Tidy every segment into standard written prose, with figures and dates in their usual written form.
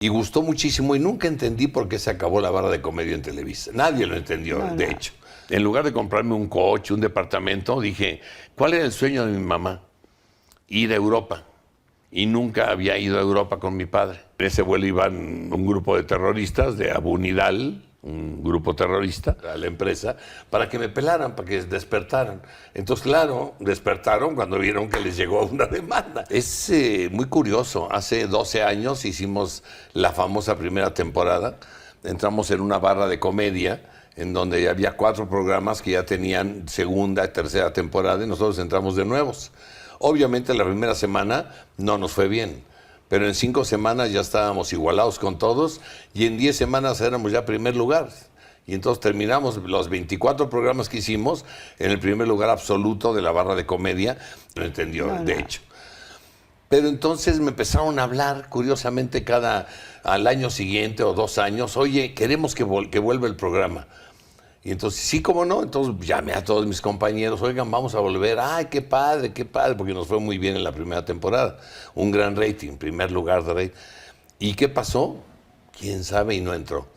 Y gustó muchísimo y nunca entendí por qué se acabó la barra de comedia en Televisa. Nadie lo entendió, de hecho. En lugar de comprarme un coche, un departamento, dije, ¿cuál era el sueño de mi mamá? Ir a Europa. Y nunca había ido a Europa con mi padre. En ese vuelo iban un grupo de terroristas de Abu Nidal, un grupo terrorista, a la empresa, para que me pelaran, para que despertaran. Entonces, claro, despertaron cuando vieron que les llegó una demanda. Es muy curioso. Hace 12 años hicimos la famosa primera temporada. Entramos en una barra de comedia en donde había 4 programas que ya tenían segunda y tercera temporada y nosotros entramos de nuevos. Obviamente la primera semana no nos fue bien, pero en 5 semanas ya estábamos igualados con todos y en 10 semanas éramos ya primer lugar. Y entonces terminamos los 24 programas que hicimos en el primer lugar absoluto de la barra de comedia, lo entendió, de hecho. Pero entonces me empezaron a hablar, curiosamente, al año siguiente o 2 años, oye, queremos que vuelva el programa. Y entonces, sí, cómo no, entonces llamé a todos mis compañeros, oigan, vamos a volver, ay, qué padre, porque nos fue muy bien en la primera temporada, un gran rating, primer lugar de rating. ¿Y qué pasó? ¿Quién sabe? Y no entró.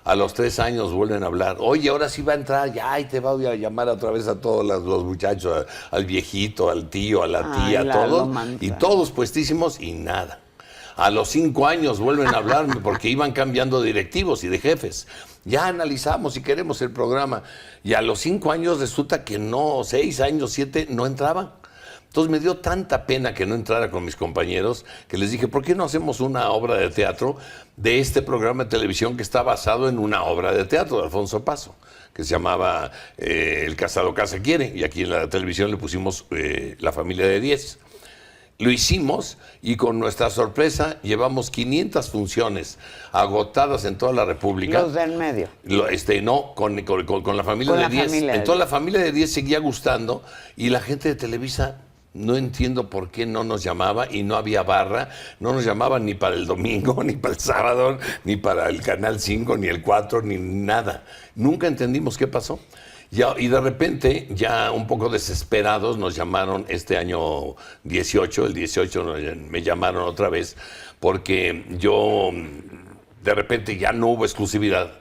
A los 3 años vuelven a hablar, oye, ahora sí va a entrar, ya, y te voy a llamar otra vez a todos los muchachos, al viejito, al tío, a la tía, a todos, y todos puestísimos, y nada. A los 5 años vuelven a hablarme porque iban cambiando de directivos y de jefes. Ya analizamos y queremos el programa. Y a los 5 años resulta que no, 6 años, 7, no entraban. Entonces me dio tanta pena que no entrara con mis compañeros que les dije, ¿por qué no hacemos una obra de teatro de este programa de televisión que está basado en una obra de teatro de Alfonso Paso, que se llamaba El casado casa quiere? Y aquí en la televisión le pusimos La familia de 10. Lo hicimos y con nuestra sorpresa llevamos 500 funciones agotadas en toda la República. Los del medio. No, con la familia de 10. Entonces la familia de 10 seguía gustando y la gente de Televisa, no entiendo por qué no nos llamaba y no había barra, no nos llamaban ni para el domingo, ni para el sábado, ni para el Canal 5, ni el 4, ni nada. Nunca entendimos qué pasó. Y de repente, ya un poco desesperados, nos llamaron este año 18, el 18 me llamaron otra vez, porque yo, de repente ya no hubo exclusividad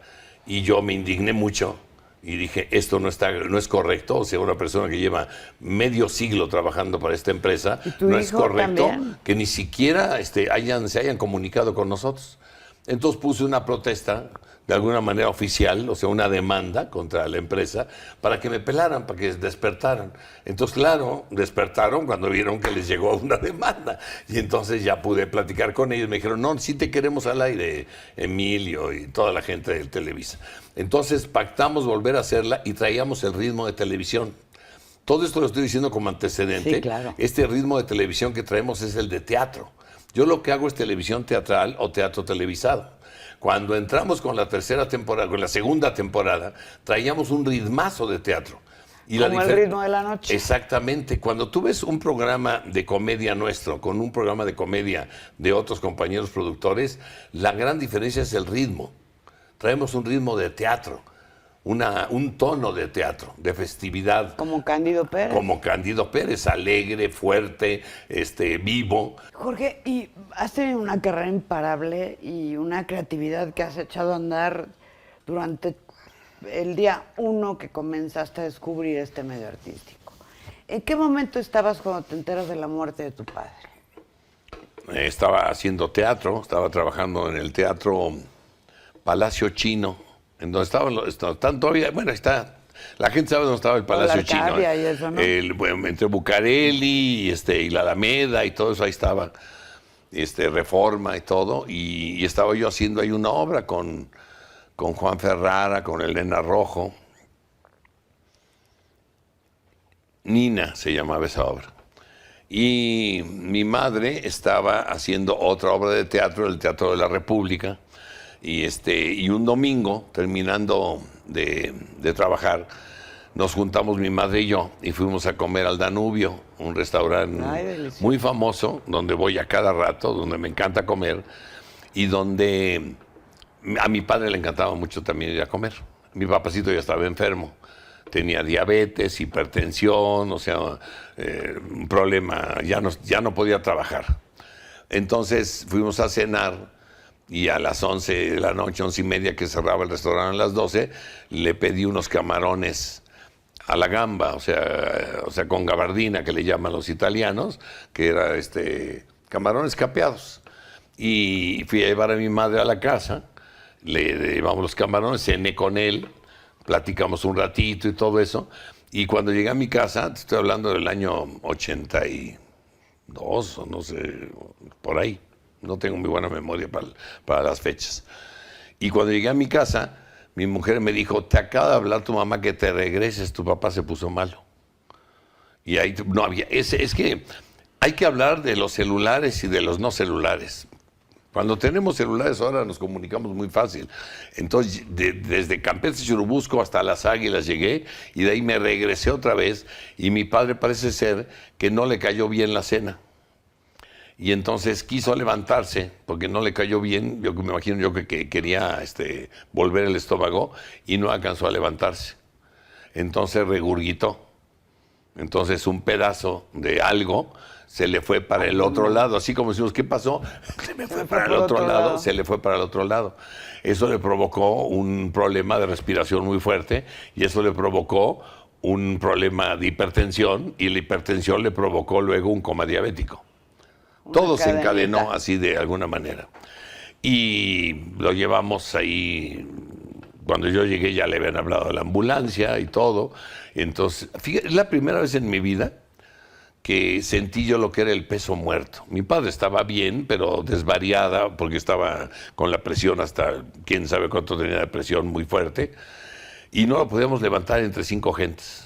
y yo me indigné mucho y dije, esto no es correcto. O sea, una persona que lleva medio siglo trabajando para esta empresa, no es correcto que ni siquiera se hayan comunicado con nosotros. Entonces puse una protesta, de alguna manera oficial, o sea, una demanda contra la empresa, para que me pelaran, para que despertaran. Entonces, claro, despertaron cuando vieron que les llegó una demanda. Y entonces ya pude platicar con ellos. Me dijeron, no, sí te queremos al aire, Emilio y toda la gente del Televisa. Entonces pactamos volver a hacerla y traíamos el ritmo de televisión. Todo esto lo estoy diciendo como antecedente. Sí, claro. Este ritmo de televisión que traemos es el de teatro. Yo lo que hago es televisión teatral o teatro televisado. Cuando entramos con la tercera temporada, con la segunda temporada, traíamos un ritmazo de teatro. Y como el ritmo de la noche. Exactamente. Cuando tú ves un programa de comedia nuestro con un programa de comedia de otros compañeros productores, la gran diferencia es el ritmo. Traemos un ritmo de teatro. Un tono de teatro, de festividad. Como Cándido Pérez. Como Cándido Pérez, alegre, fuerte, vivo. Jorge, y has tenido una carrera imparable y una creatividad que has echado a andar durante el día 1 que comenzaste a descubrir este medio artístico. ¿En qué momento estabas cuando te enteras de la muerte de tu padre? Estaba haciendo teatro, estaba trabajando en el Teatro Palacio Chino, en donde están todavía, bueno, está, la gente sabe dónde estaba el Palacio Chino. Y eso, ¿no? Entre Bucareli y la Alameda y todo eso, ahí estaba, Reforma y todo, y estaba yo haciendo ahí una obra con Juan Ferrara, con Elena Rojo. Nina se llamaba esa obra. Y mi madre estaba haciendo otra obra de teatro, el Teatro de la República. Y un domingo, terminando de trabajar, nos juntamos mi madre y yo y fuimos a comer al Danubio, un restaurante muy famoso, donde voy a cada rato, donde me encanta comer y donde a mi padre le encantaba mucho también ir a comer. Mi papacito ya estaba enfermo, tenía diabetes, hipertensión, o sea, un problema, ya no podía trabajar. Entonces fuimos a cenar y a las 11 de la noche, 11:30, que cerraba el restaurante a las 12, le pedí unos camarones a la gamba, o sea, con gabardina, que le llaman los italianos, que era camarones capeados. Y fui a llevar a mi madre a la casa, le llevamos los camarones, cené con él, platicamos un ratito y todo eso. Y cuando llegué a mi casa, te estoy hablando del año 82, o no sé, por ahí. No tengo muy buena memoria para las fechas. Y cuando llegué a mi casa, mi mujer me dijo, te acaba de hablar tu mamá que te regreses, tu papá se puso malo. Y ahí no había... Es que hay que hablar de los celulares y de los no celulares. Cuando tenemos celulares ahora nos comunicamos muy fácil. Entonces, desde Campeche, Churubusco hasta Las Águilas llegué y de ahí me regresé otra vez y mi padre parece ser que no le cayó bien la cena. Y entonces quiso levantarse porque no le cayó bien, yo me imagino yo que quería volver el estómago y no alcanzó a levantarse. Entonces regurgitó. Entonces un pedazo de algo se le fue para el otro lado, así como decimos, ¿qué pasó? Se me fue para el otro lado, se le fue para el otro lado. Eso le provocó un problema de respiración muy fuerte y eso le provocó un problema de hipertensión y la hipertensión le provocó luego un coma diabético. Todo se encadenó así de alguna manera. Y lo llevamos ahí. Cuando yo llegué ya le habían hablado de la ambulancia y todo. Entonces, fíjate, es la primera vez en mi vida que sentí yo lo que era el peso muerto. Mi padre estaba bien, pero desvariada, porque estaba con la presión hasta quién sabe cuánto tenía de presión muy fuerte. Y no lo podíamos levantar entre 5 gentes.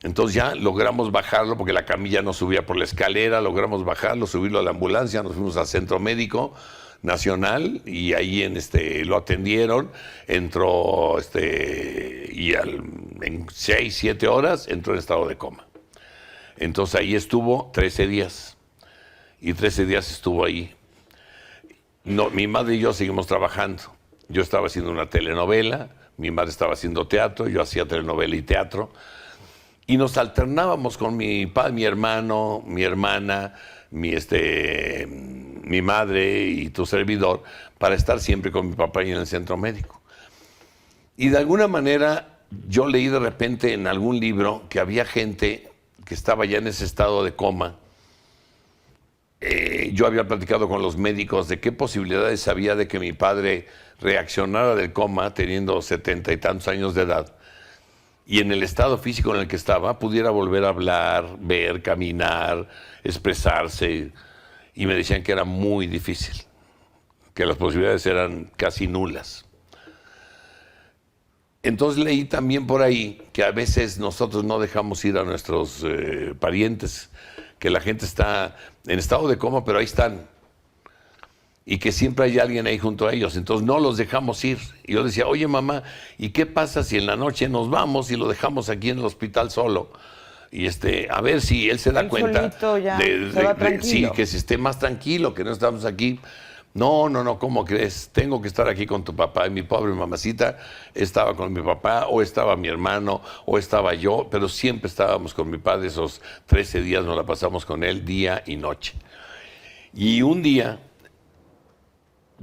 Entonces ya logramos bajarlo, porque la camilla no subía por la escalera, logramos bajarlo, subirlo a la ambulancia, nos fuimos al Centro Médico Nacional y ahí lo atendieron, entró y en 6, 7 horas entró en estado de coma. Entonces ahí estuvo 13 días y 13 días estuvo ahí. No, mi madre y yo seguimos trabajando. Yo estaba haciendo una telenovela, mi madre estaba haciendo teatro, yo hacía telenovela y teatro. Y nos alternábamos con mi padre, mi hermano, mi hermana, mi madre y tu servidor para estar siempre con mi papá y en el centro médico. Y de alguna manera yo leí de repente en algún libro que había gente que estaba ya en ese estado de coma. Yo había platicado con los médicos de qué posibilidades había de que mi padre reaccionara del coma teniendo 70 y tantos años de edad. Y en el estado físico en el que estaba, pudiera volver a hablar, ver, caminar, expresarse. Y me decían que era muy difícil, que las posibilidades eran casi nulas. Entonces leí también por ahí que a veces nosotros no dejamos ir a nuestros parientes, que la gente está en estado de coma, pero ahí están. Y que siempre hay alguien ahí junto a ellos, entonces no los dejamos ir. Y yo decía, oye mamá, ¿y qué pasa si en la noche nos vamos y lo dejamos aquí en el hospital solo? Y a ver si él se da cuenta ya se va tranquilo. Sí, que se esté más tranquilo, que no estamos aquí. No, ¿cómo crees? Tengo que estar aquí con tu papá. Y mi pobre mamacita estaba con mi papá, o estaba mi hermano, o estaba yo, pero siempre estábamos con mi padre. Esos 13 días nos la pasamos con él, día y noche. Y un día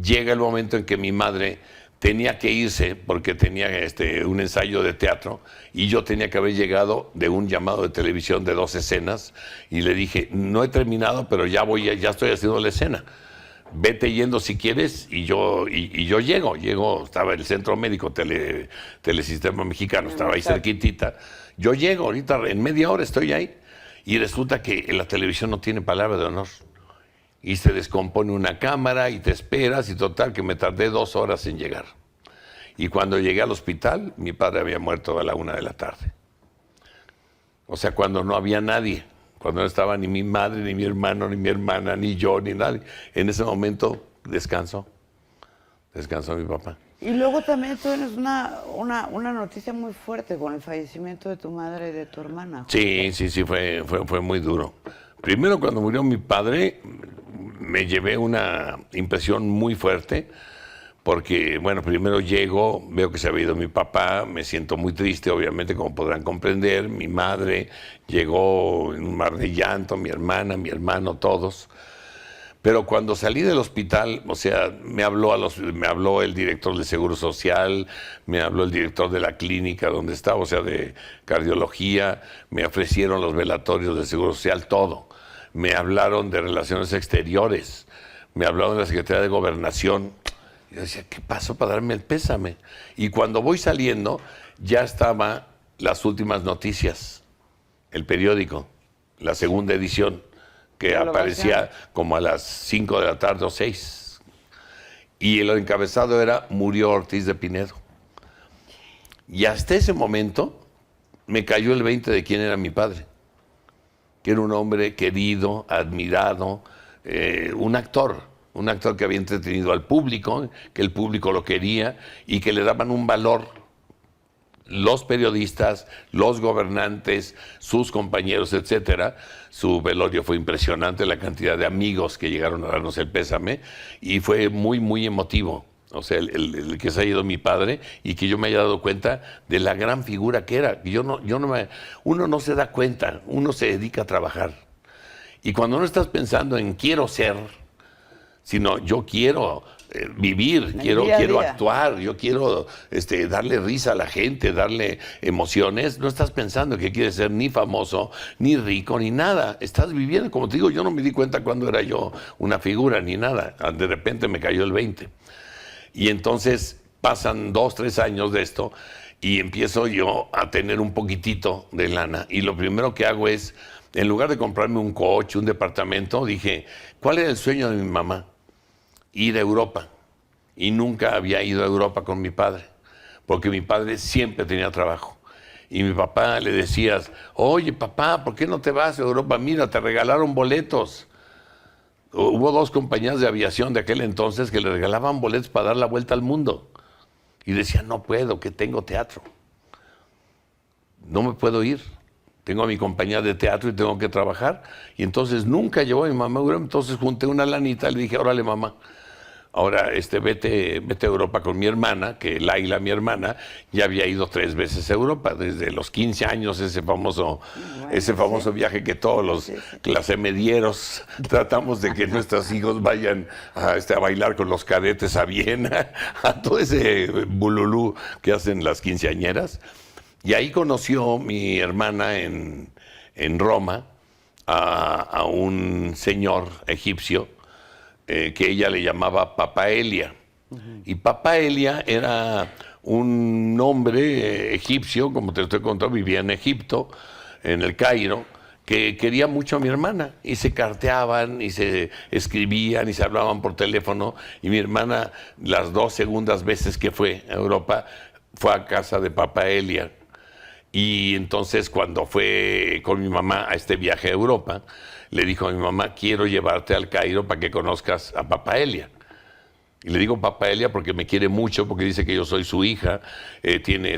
llega el momento en que mi madre tenía que irse porque tenía un ensayo de teatro y yo tenía que haber llegado de un llamado de televisión de 2 escenas y le dije, no he terminado, pero ya estoy haciendo la escena. Vete yendo si quieres y yo llego, estaba en el Centro Médico Telesistema Mexicano, estaba ahí cerquitita. Yo llego ahorita, en media hora estoy ahí y resulta que la televisión no tiene palabra de honor. Y se descompone una cámara y te esperas y total que me tardé 2 horas en llegar. Y cuando llegué al hospital, mi padre había muerto a la 1 de la tarde. O sea, cuando no había nadie, cuando no estaba ni mi madre, ni mi hermano, ni mi hermana, ni yo, ni nadie. En ese momento descansó mi papá. Y luego también tú tienes una noticia muy fuerte con el fallecimiento de tu madre y de tu hermana. Sí, fue muy duro. Primero, cuando murió mi padre, me llevé una impresión muy fuerte, porque, bueno, primero llego, veo que se había ido mi papá, me siento muy triste, obviamente, como podrán comprender. Mi madre llegó en un mar de llanto, mi hermana, mi hermano, todos. Pero cuando salí del hospital, o sea, me habló el director del Seguro Social, me habló el director de la clínica donde estaba, o sea, de cardiología, me ofrecieron los velatorios del Seguro Social, todo. Me hablaron de Relaciones Exteriores, me hablaron de la Secretaría de Gobernación. Yo decía, ¿qué pasó para darme el pésame? Y cuando voy saliendo, ya estaban las últimas noticias, el periódico, la segunda edición, que aparecía como a las 5 de la tarde o 6. Y el encabezado era Murió Ortiz de Pinedo. Y hasta ese momento me cayó el 20 de quién era mi padre, que era un hombre querido, admirado, un actor que había entretenido al público, que el público lo quería y que le daban un valor los periodistas, los gobernantes, sus compañeros, etcétera. Su velorio fue impresionante, la cantidad de amigos que llegaron a darnos el pésame, y fue muy, muy emotivo. O sea, el que se ha ido mi padre y que yo me haya dado cuenta de la gran figura que era. Uno no se da cuenta, uno se dedica a trabajar. Y cuando no estás pensando en quiero ser, sino yo quiero vivir, quiero actuar, yo quiero darle risa a la gente, darle emociones, no estás pensando que quieres ser ni famoso, ni rico, ni nada. Estás viviendo, como te digo, yo no me di cuenta cuando era yo una figura, ni nada. De repente me cayó el 20. Y entonces pasan 2, 3 años de esto y empiezo yo a tener un poquitito de lana. Y lo primero que hago es, en lugar de comprarme un coche, un departamento, dije, ¿cuál era el sueño de mi mamá? Ir a Europa. Y nunca había ido a Europa con mi padre, porque mi padre siempre tenía trabajo. Y mi papá le decías, oye papá, ¿por qué no te vas a Europa? Mira, te regalaron boletos. Hubo 2 compañías de aviación de aquel entonces que le regalaban boletos para dar la vuelta al mundo. Y decía, no puedo, que tengo teatro. No me puedo ir. Tengo a mi compañía de teatro y tengo que trabajar. Y entonces nunca llevó a mi mamá a Europa. Entonces junté una lanita y le dije, órale mamá, ahora vete a Europa con mi hermana, que Laila, mi hermana, ya había ido 3 veces a Europa, desde los 15 años, ese famoso viaje que todos los clasemedieros tratamos de que nuestros hijos vayan a bailar con los cadetes a Viena, a todo ese bululú que hacen las quinceañeras. Y ahí conoció mi hermana en Roma a un señor egipcio, que ella le llamaba Papa Elia. Y Papa Elia era un hombre egipcio, como te estoy contando, vivía en Egipto, en el Cairo, que quería mucho a mi hermana, y se carteaban, y se escribían, y se hablaban por teléfono, y mi hermana, las 2 segundas veces que fue a Europa, fue a casa de Papa Elia. Y entonces cuando fue con mi mamá a este viaje a Europa, le dijo a mi mamá, quiero llevarte al Cairo para que conozcas a Papa Elia. Y le digo Papa Elia porque me quiere mucho, porque dice que yo soy su hija,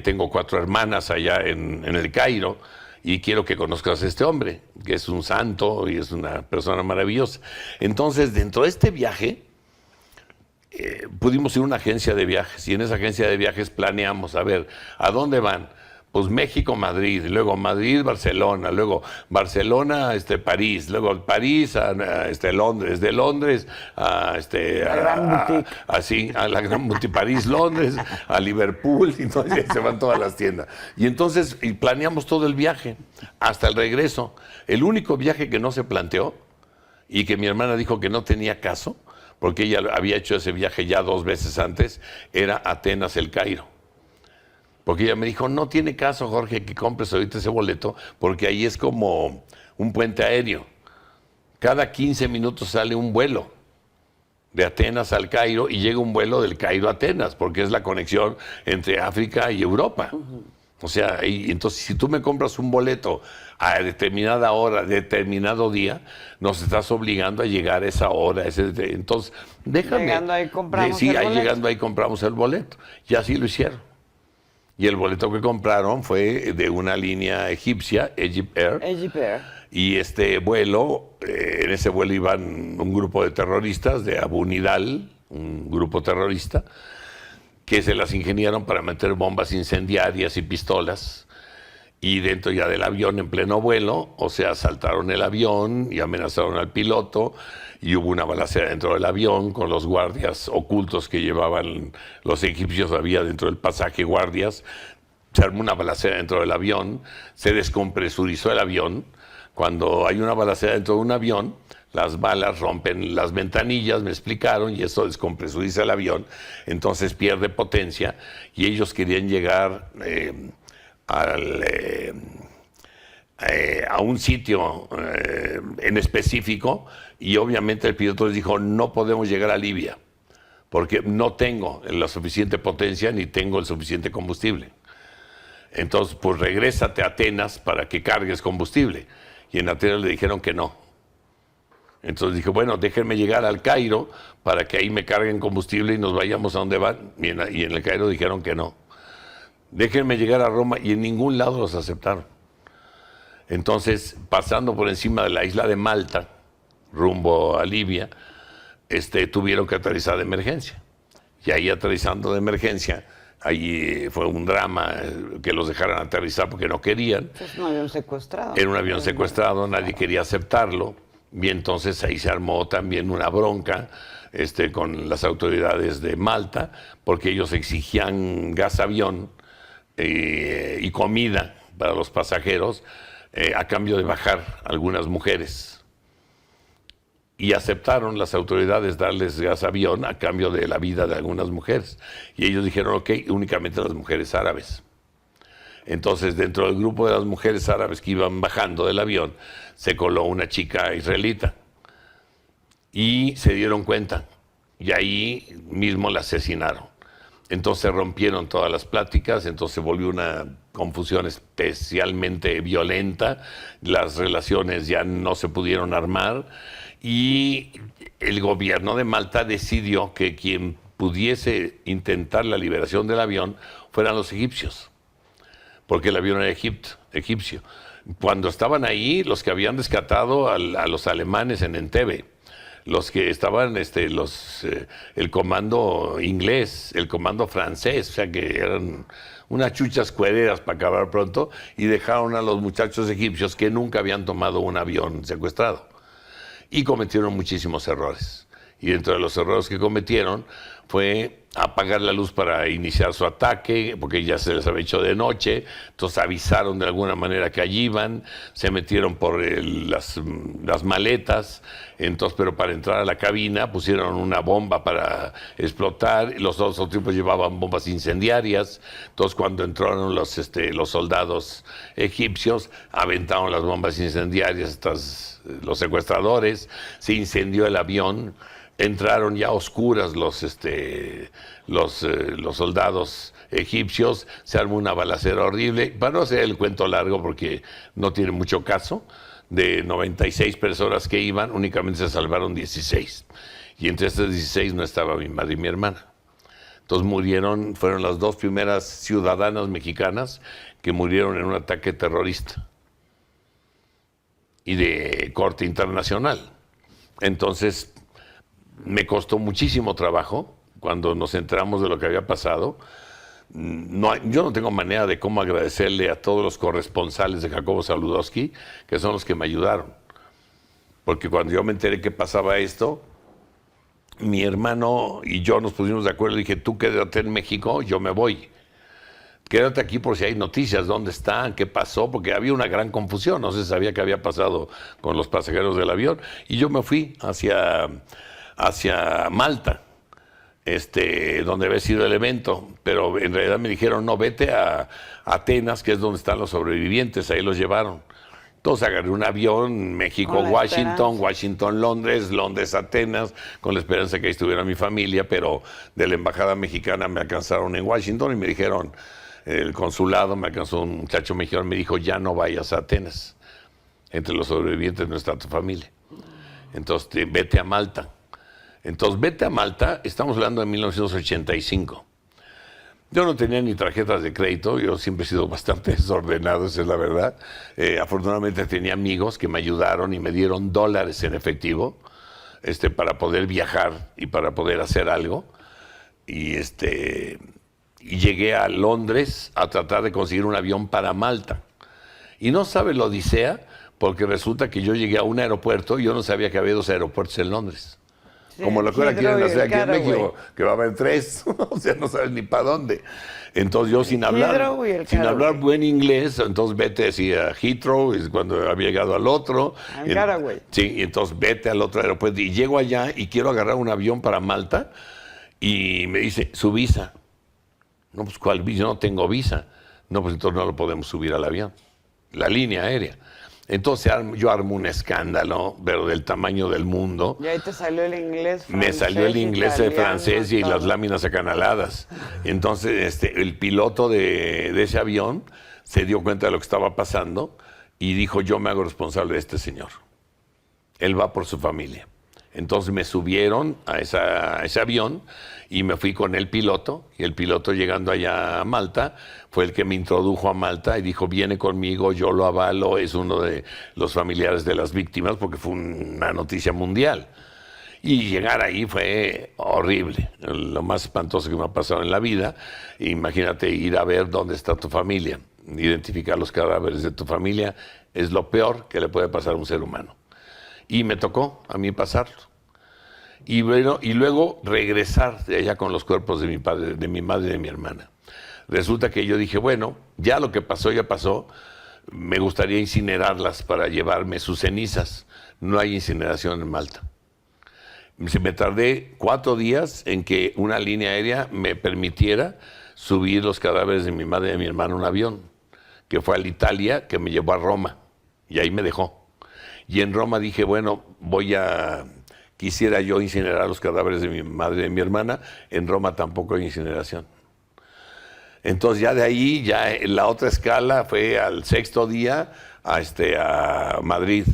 tengo 4 hermanas allá en el Cairo, y quiero que conozcas a este hombre, que es un santo y es una persona maravillosa. Entonces, dentro de este viaje, pudimos ir a una agencia de viajes, y en esa agencia de viajes planeamos, a ver, ¿a dónde van? Pues México, Madrid, luego Madrid, Barcelona, luego Barcelona, París, luego París a Londres, de Londres a la Gran Boutique, París, Londres, a Liverpool, y entonces se van todas las tiendas. Y entonces planeamos todo el viaje, hasta el regreso. El único viaje que no se planteó y que mi hermana dijo que no tenía caso, porque ella había hecho ese viaje ya 2 veces antes, era Atenas, el Cairo. Porque ella me dijo, no tiene caso, Jorge, que compres ahorita ese boleto, porque ahí es como un puente aéreo. Cada 15 minutos sale un vuelo de Atenas al Cairo, y llega un vuelo del Cairo a Atenas, porque es la conexión entre África y Europa. O sea, entonces si tú me compras un boleto a determinada hora, determinado día, nos estás obligando a llegar a esa hora. Entonces, déjame. Llegando ahí compramos el boleto. Llegando ahí compramos el boleto. Y así lo hicieron. Y el boleto que compraron fue de una línea egipcia, Egypt Air. Y en ese vuelo iban un grupo de terroristas de Abu Nidal, un grupo terrorista, que se las ingeniaron para meter bombas incendiarias y pistolas. y dentro ya del avión en pleno vuelo, o sea, asaltaron el avión y amenazaron al piloto y hubo una balacera dentro del avión con los guardias ocultos que llevaban los egipcios, había dentro del pasaje guardias, se armó una balacera dentro del avión, se descompresurizó el avión. Cuando hay una balacera dentro de un avión, las balas rompen las ventanillas, me explicaron, y eso descompresuriza el avión, entonces pierde potencia y ellos querían llegar a un sitio en específico y obviamente el piloto les dijo no podemos llegar a Libia porque no tengo la suficiente potencia ni tengo el suficiente combustible. Entonces pues regrésate a Atenas para que cargues combustible. Y en Atenas le dijeron que no. Entonces dije, bueno, déjenme llegar al Cairo para que ahí me carguen combustible y nos vayamos a donde van. Y en el Cairo dijeron que no. Déjenme llegar a Roma y en ningún lado los aceptaron. Entonces, pasando por encima de la isla de Malta, rumbo a Libia, tuvieron que aterrizar de emergencia. Y ahí aterrizando de emergencia, ahí fue un drama que los dejaran aterrizar porque no querían. Es un avión secuestrado. Era un avión secuestrado, nadie quería aceptarlo. Y entonces ahí se armó también una bronca con las autoridades de Malta, porque ellos exigían gas avión y comida para los pasajeros a cambio de bajar algunas mujeres. Y aceptaron las autoridades darles gas avión a cambio de la vida de algunas mujeres. Y ellos dijeron, ok, únicamente las mujeres árabes. Entonces, dentro del grupo de las mujeres árabes que iban bajando del avión, se coló una chica israelita. Y se dieron cuenta. Y ahí mismo la asesinaron. Entonces rompieron todas las pláticas, entonces se volvió una confusión especialmente violenta. Las relaciones ya no se pudieron armar. Y el gobierno de Malta decidió que quien pudiese intentar la liberación del avión fueran los egipcios. Porque el avión era egipcio. Cuando estaban ahí, los que habían rescatado a los alemanes en Entebbe, los que estaban, el comando inglés, el comando francés, o sea que eran unas chuchas cuereras para acabar pronto, y dejaron a los muchachos egipcios que nunca habían tomado un avión secuestrado. Y cometieron muchísimos errores. Y dentro de los errores que cometieron fue apagar la luz para iniciar su ataque, porque ya se les había hecho de noche, entonces avisaron de alguna manera que allí iban, se metieron por las maletas, entonces, pero para entrar a la cabina pusieron una bomba para explotar, los otros tipos llevaban bombas incendiarias, entonces cuando entraron los soldados egipcios, aventaron las bombas incendiarias, los secuestradores, se incendió el avión. Entraron ya a oscuras los soldados egipcios, se armó una balacera horrible. Para no hacer el cuento largo, porque no tiene mucho caso, de 96 personas que iban, únicamente se salvaron 16. Y entre estas 16 no estaba mi madre y mi hermana. Entonces fueron las dos primeras ciudadanas mexicanas que murieron en un ataque terrorista y de corte internacional. Entonces, me costó muchísimo trabajo cuando nos enteramos de lo que había pasado. Yo no tengo manera de cómo agradecerle a todos los corresponsales de Jacobo Zabludovsky, que son los que me ayudaron. Porque cuando yo me enteré que pasaba esto, mi hermano y yo nos pusimos de acuerdo y dije, tú quédate en México, yo me voy. Quédate aquí por si hay noticias, dónde están, qué pasó, porque había una gran confusión, no se sabía qué había pasado con los pasajeros del avión. Y yo me fui hacia Malta, donde había sido el evento, pero en realidad me dijeron, no, vete a Atenas, que es donde están los sobrevivientes, ahí los llevaron. Entonces agarré un avión, México-Washington, Washington-Londres, Londres-Atenas, con la esperanza que ahí estuviera mi familia, pero de la embajada mexicana me alcanzaron en Washington y me dijeron, el consulado me alcanzó un muchacho mexicano, me dijo, ya no vayas a Atenas, entre los sobrevivientes no está tu familia. Entonces vete a Malta. Entonces, vete a Malta, estamos hablando de 1985. Yo no tenía ni tarjetas de crédito, yo siempre he sido bastante desordenado, esa es la verdad. Afortunadamente tenía amigos que me ayudaron y me dieron dólares en efectivo para poder viajar y para poder hacer algo. Y llegué a Londres a tratar de conseguir un avión para Malta, Y no sabe la odisea, porque resulta que yo llegué a un aeropuerto y yo no sabía que había 2 aeropuertos en Londres. Sí, Como lo que ahora quieren hacer aquí en Caraway. México, que va a haber 3, o sea, no sabes ni para dónde. Entonces yo sin hablar buen inglés, entonces vete así a Heathrow, es cuando había llegado al otro. Al Caraway. Sí, y entonces vete al otro aeropuerto y llego allá y quiero agarrar un avión para Malta y me dice, su visa. No, pues ¿cuál visa? Yo no tengo visa. No, pues entonces no lo podemos subir al avión, la línea aérea. Entonces yo armo un escándalo, pero del tamaño del mundo. Y ahí te salió el inglés, francés, Me salió el inglés, el francés y todo. las láminas acanaladas. Entonces el piloto de ese avión se dio cuenta de lo que estaba pasando y dijo, yo me hago responsable de este señor. Él va por su familia. Entonces me subieron a ese avión y me fui con el piloto. Y el piloto, llegando allá a Malta, fue el que me introdujo a Malta y dijo, viene conmigo, yo lo avalo, es uno de los familiares de las víctimas, porque fue una noticia mundial. Y llegar ahí fue horrible, lo más espantoso que me ha pasado en la vida. Imagínate ir a ver dónde está tu familia, identificar los cadáveres de tu familia, es lo peor que le puede pasar a un ser humano. Y me tocó a mí pasarlo. Y bueno, y luego regresar de allá con los cuerpos de mi padre, de mi madre y de mi hermana. Resulta que yo dije, bueno, ya lo que pasó, ya pasó. Me gustaría incinerarlas para llevarme sus cenizas. No hay incineración en Malta. Me tardé 4 días en que una línea aérea me permitiera subir los cadáveres de mi madre y de mi hermana a un avión, que fue al Italia, que me llevó a Roma. Y ahí me dejó. Y en Roma dije, bueno, quisiera yo incinerar los cadáveres de mi madre y de mi hermana. En Roma tampoco hay incineración. Entonces ya de ahí, ya la otra escala fue al 6º día a Madrid.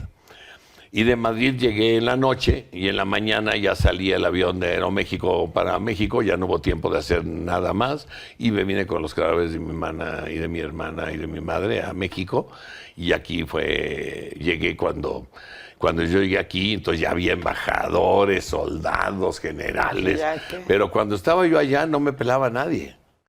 Y de Madrid llegué en la noche y en la mañana ya salía el avión de Aeroméxico para México, ya no hubo tiempo de hacer nada más y me vine con los cadáveres de mi hermana y de mi hermana y de mi madre a México y aquí llegué cuando yo llegué aquí, entonces ya había embajadores, soldados, generales, pero cuando estaba yo allá no me pelaba nadie.